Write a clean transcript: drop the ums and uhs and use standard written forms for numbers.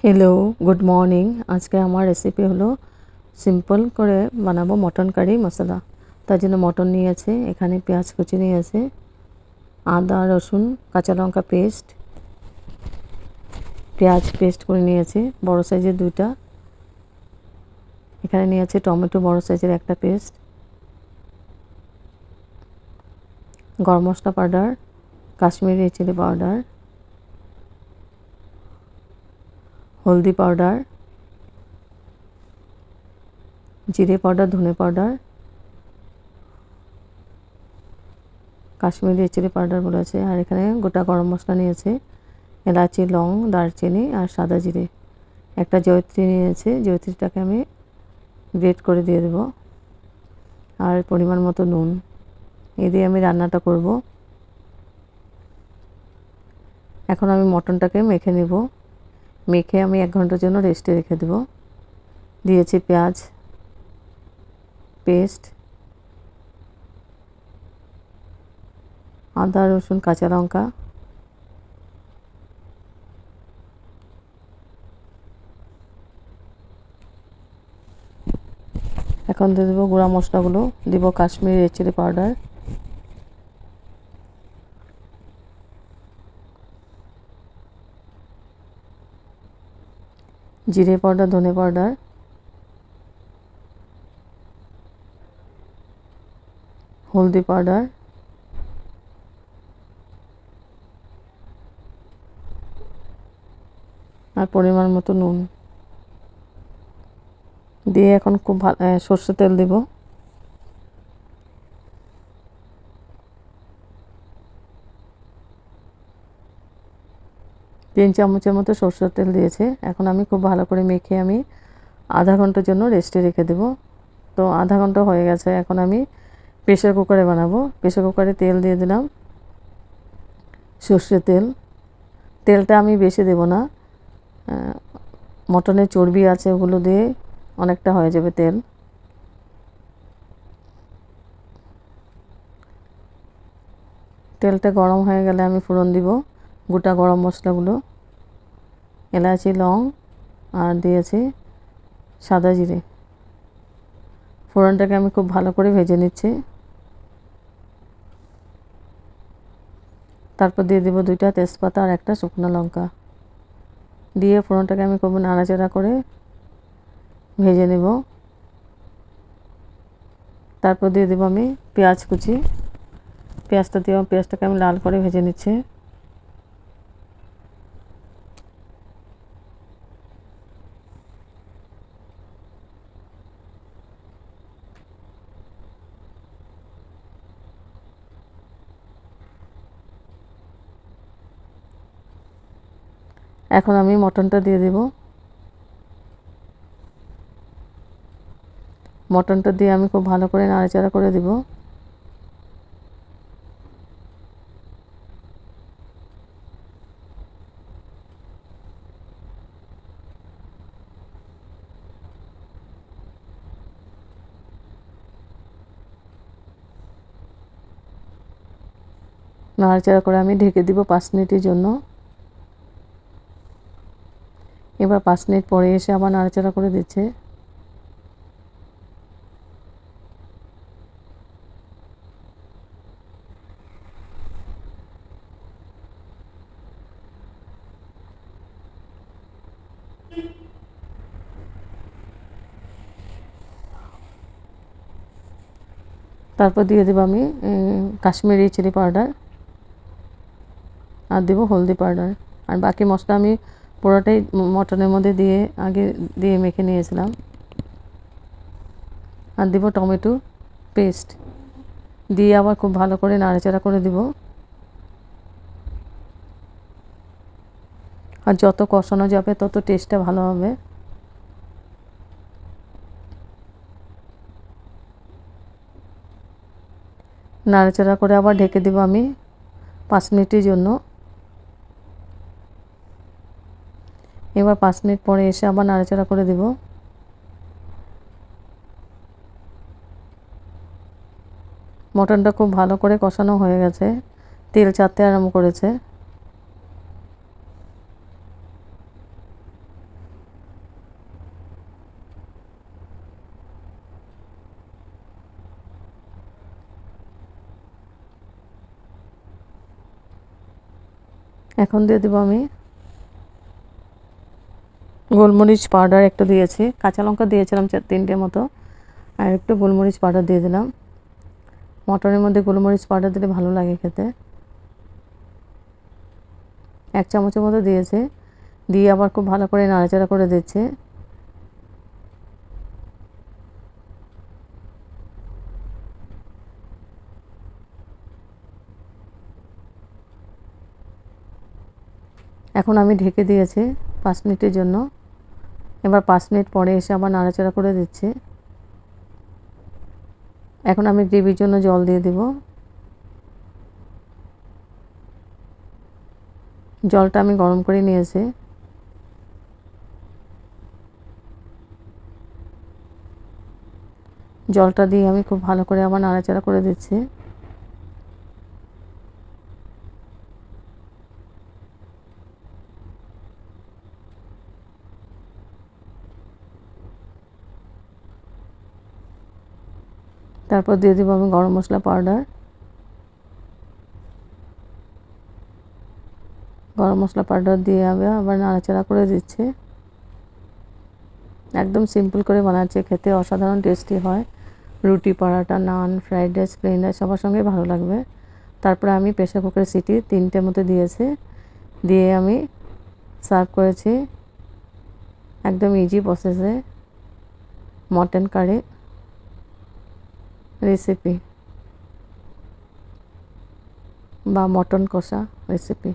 Hello, good morning. আজকে আমার recipe হলো সিম্পল করে বানাবো মটন কারি মশলা। তার জন্য মটন নিয়েছে, এখানে পেঁয়াজ কুচি নিয়েছে, আদা রসুন কাঁচা লঙ্কা পেস্ট, পেঁয়াজ পেস্ট করে নিয়েছে বড় সাইজের দুইটা। এখানে নিয়েছে টমেটো বড় সাইজের একটা পেস্ট, গরম মশলা পাউডার, কাশ্মীরি চিলি পাউডার, হলদি পাউডার, জিরে পাউডার, ধনে পাউডার, কাশ্মীরি চিলি পাউডার বলেছে। আর এখানে গোটা গরম মশলা নিয়েছে, এলাচি, লং, দারচিনি আর সাদা জিরে। একটা জয়িত্রী নিয়েছে, জয়িত্রীটাকে আমি গ্রেট করে দিয়ে দেব। আর পরিমাণ মতো নুন। এই দিয়ে আমি রান্নাটা করব। এখন আমি মটনটাকে মেখে নেব। মেখে আমি 1 ঘন্টার জন্য রেস্টে রেখে দেব। দিয়েছি পেঁয়াজ পেস্ট, আদা রসুন কাঁচা লঙ্কা, এখন দিয়ে দেবো গুঁড়া মশলাগুলো। দিব কাশ্মীরি রেড চিলি পাউডার, জিরে পাউডার, ধনে পাউডার, হলদি পাউডার, আর পরিমাণ মতো নুন দিয়ে এখন খুব ভালো সরষের তেল দিব। তিন চামচের মতো সরষের তেল দিয়েছে। এখন আমি খুব ভালো করে মেখে আমি আধা ঘন্টার জন্য রেস্টে রেখে দেব। তো আধা ঘন্টা হয়ে গেছে। এখন আমি প্রেসার কুকারে বানাবো। প্রেসার কুকারে তেল দিয়ে দিলাম, সর্ষের তেল। তেলটা আমি বেশি দেব না, মটনের চর্বি আছে ওগুলো দিয়ে অনেকটা হয়ে যাবে তেল। তেলটা গরম হয়ে গেলে আমি ফোড়ন দিব গোটা গরম মশলাগুলো, এলাচি, লং আর দিয়েছি সাদা জিরে। ফোড়নটাকে আমি খুব ভালো করে ভেজে নিচ্ছি। তারপর দিয়ে দেব 2টা তেজপাতা আর একটা শুকনো লঙ্কা। দিয়ে ফোড়নটাকে আমি খুব নাড়াচাড়া করে ভেজে নেব। তারপর দিয়ে দেব আমি পেঁয়াজ কুচি। পেঁয়াজটাকে আমি লাল করে ভেজে নিচ্ছি। এখন আমি মটনটা দিয়ে দেব। মটনটা দিয়ে আমি খুব ভালো করে নাড়াচাড়া করে দেব। নাড়াচাড়া করে আমি ঢেকে দিব 5 মিনিটের জন্য। এবার 5 মিনিট পরে এসে আবার নাড়াচাড়া করে দিচ্ছে। তারপর দিয়ে দেব আমি কাশ্মীরি চিলি পাউডার আর দেব হলদি পাউডার। আর বাকি মশলা আমি পুরোটাই মটনের মধ্যে দিয়ে মেখে নিয়েছিলাম। আর দেব টমেটো পেস্ট, দিয়ে আবার খুব ভালো করে নাড়াচাড়া করে দেব। আর যত কষানো যাবে তত টেস্টটা ভালো হবে। নাড়াচাড়া করে আবার ঢেকে দেব আমি 5 মিনিটের জন্য। এবার 5 মিনিট পরে এসে আবার নাড়াচাড়া করে দেব। মটনটা খুব ভালো করে কষানো হয়ে গেছে, তেল ছাড়তে আরম্ভ করেছে। এখন দিয়ে দেবো আমি গোলমরিচ পাউডার একটু দিয়েছি, কাঁচা লঙ্কা দিয়েছিলাম 3টে মতো, আর একটু গোলমরিচ পাউডার দিয়ে দিলাম। মটনের মধ্যে গোলমরিচ পাউডার দিলে ভালো লাগে খেতে। 1 চামচের মতো দিয়েছে, দিয়ে আবার খুব ভালো করে নাড়াচাড়া করে দিচ্ছে। এখন আমি ঢেকে দিয়েছি 5 মিনিটের জন্য। এবার 5 মিনিট পরে এসে আবার নাড়াচাড়া করে দিচ্ছি। এখন আমি গ্রেভির জন্য জল দিয়ে দেব। জলটা আমি গরম করে নিয়েছি। জলটা দিয়ে আমি খুব ভালো করে আবার নাড়াচাড়া করে দিচ্ছি। তারপর দিয়ে দেবো আমি গরম মশলা পাউডার। গরম মশলা পাউডার দিয়ে আমি আবার নাড়াচাড়া করে দিচ্ছি। একদম সিম্পল করে বানাচ্ছি, খেতে অসাধারণ টেস্টি হয়। রুটি, পরাটা, নান, ফ্রাইড রাইস, প্লেন রাইস সবার সঙ্গেই ভালো লাগবে। তারপরে আমি প্রেসার কুকারের সিটি 3টে মতো দিয়েছি, দিয়ে আমি সার্ভ করেছি। একদম ইজি প্রসেসে মটন কারি রেসিপি বা মটন কষা রেসিপি।